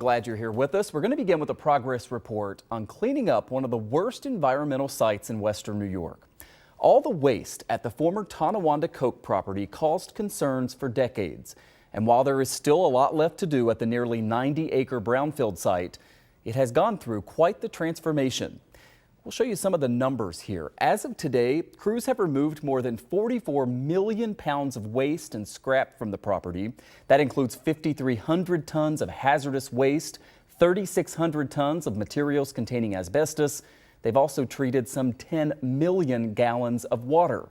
Glad you're here with us. We're going to begin with a progress report on cleaning up one of the worst environmental sites in western New York. All the waste at the former Tonawanda Coke property caused concerns for decades. And while there is still a lot left to do at the nearly 90-acre brownfield site, it has gone through quite the transformation. We'll show you some of the numbers here. As of today, crews have removed more than 44 million pounds of waste and scrap from the property. That includes 5,300 tons of hazardous waste, 3,600 tons of materials containing asbestos. They've also treated some 10 million gallons of water.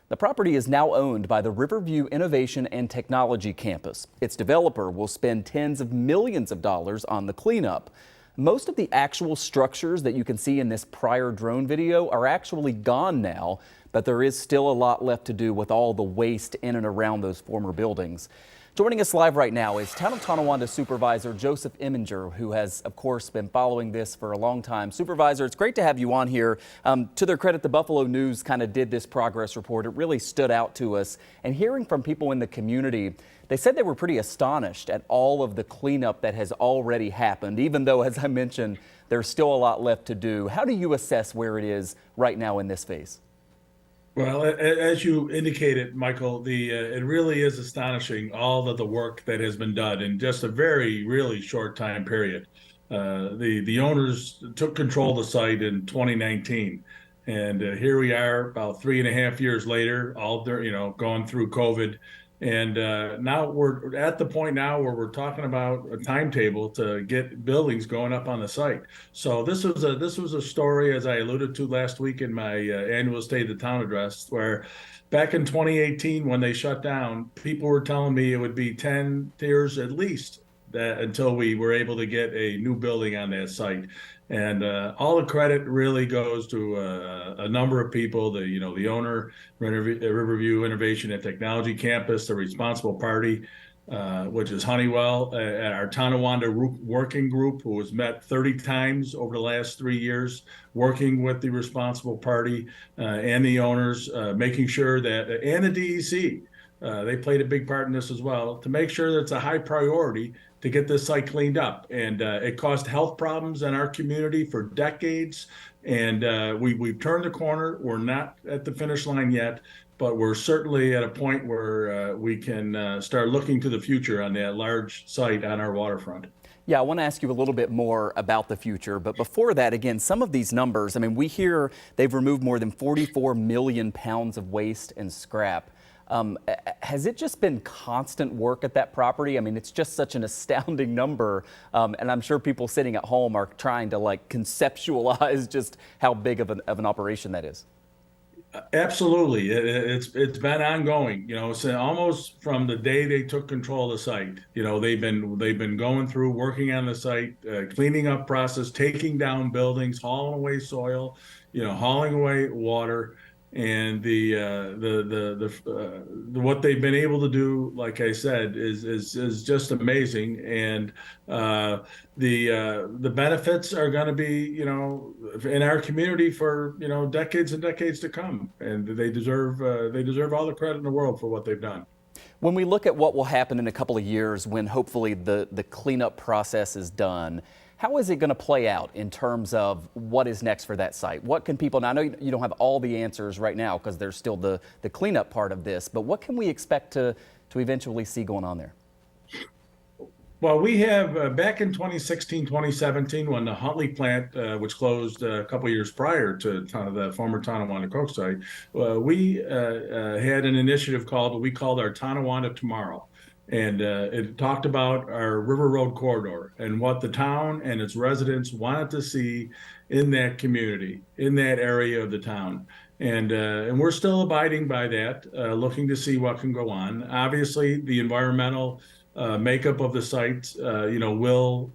The property is now owned by the Riverview Innovation and Technology Campus. Its developer will spend tens of millions of dollars on the cleanup. Most of the actual structures that you can see in this prior drone video are actually gone now, but there is still a lot left to do with all the waste in and around those former buildings. Joining us live right now is Town of Tonawanda Supervisor Joseph Emminger, who has, of course, been following this for a long time. Supervisor, it's great to have you on here. To their credit, the Buffalo News kind of did this progress report. It really stood out to us. And hearing from people in the community, they said they were pretty astonished at all of the cleanup that has already happened, even though, as I mentioned, there's still a lot left to do. How do you assess where it is right now in this phase? Well, as you indicated, Michael, it really is astonishing all of the work that has been done in just a really short time period. The owners took control of the site in 2019, and here we are about 3.5 years later, going through COVID. And now we're at the point now where we're talking about a timetable to get buildings going up on the site. So this was a story, as I alluded to last week in my annual State of the Town address, where back in 2018, when they shut down, people were telling me it would be 10 years at least until we were able to get a new building on that site. And all the credit really goes to a number of people, the owner, Riverview Innovation and Technology Campus, the responsible party, which is Honeywell, our Tonawanda working group, who has met 30 times over the last 3 years, working with the responsible party and the owners, making sure that, and the DEC, they played a big part in this as well, to make sure that it's a high priority to get this site cleaned up. And it caused health problems in our community for decades. And we've turned the corner. We're not at the finish line yet, but we're certainly at a point where we can start looking to the future on that large site on our waterfront. Yeah, I want to ask you a little bit more about the future. But before that, again, some of these numbers, I mean, we hear they've removed more than 44 million pounds of waste and scrap. Has it just been constant work at that property? I mean, it's just such an astounding number. And I'm sure people sitting at home are trying to conceptualize just how big of an operation that is. Absolutely. It's been ongoing, so almost from the day they took control of the site. They've been going through, working on the site, cleaning up process, taking down buildings, hauling away soil, hauling away water. And what they've been able to do, like I said, is just amazing. And the benefits are going to be, in our community for decades and decades to come. And they deserve all the credit in the world for what they've done. When we look at what will happen in a couple of years, when hopefully the cleanup process is done, how is it going to play out in terms of what is next for that site? What can people, now I know you don't have all the answers right now because there's still the cleanup part of this, but what can we expect to eventually see going on there? Well, we have back in 2016, 2017, when the Huntley plant, which closed a couple of years prior to the former Tonawanda Coke site, we had an initiative we called our Tonawanda Tomorrow. And it talked about our River Road corridor and what the town and its residents wanted to see in that community, in that area of the town. And we're still abiding by that, looking to see what can go on. Obviously, the environmental makeup of the site, will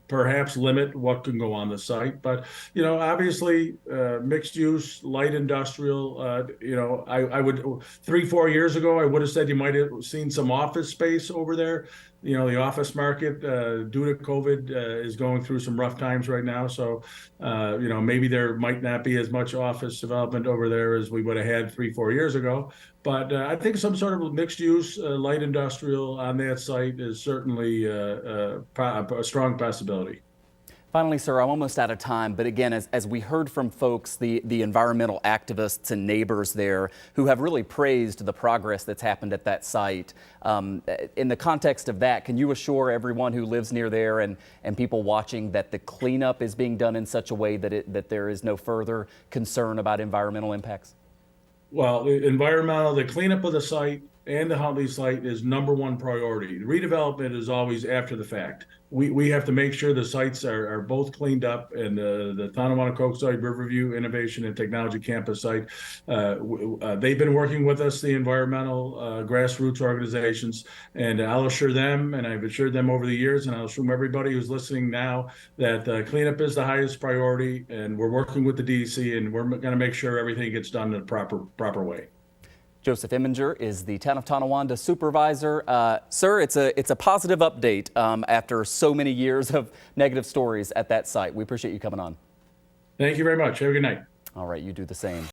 perhaps limit what can go on the site. But, obviously, mixed use, light industrial, I would 3-4 years ago, I would have said you might have seen some office space over there. the office market, due to COVID, is going through some rough times right now. So, maybe there might not be as much office development over there as we would have had 3, 4 years ago. But I think some sort of mixed use, light industrial on that site is certainly a strong possibility. Finally, sir, I'm almost out of time, but again, as we heard from folks, the environmental activists and neighbors there who have really praised the progress that's happened at that site, in the context of that, can you assure everyone who lives near there and people watching that the cleanup is being done in such a way that there is no further concern about environmental impacts? Well, the cleanup of the site and the Huntley site is #1 priority. The redevelopment is always after the fact. We have to make sure the sites are both cleaned up, and the Tonawanda Coke site, Riverview Innovation and Technology Campus site, they've been working with us, the environmental grassroots organizations, and I'll assure them, and I've assured them over the years, and I'll assure everybody who's listening now that cleanup is the highest priority, and we're working with the DEC, and we're going to make sure everything gets done in a proper way. Joseph Emminger is the Town of Tonawanda supervisor. Sir, it's a positive update after so many years of negative stories at that site. We appreciate you coming on. Thank you very much. Have a good night. All right, you do the same.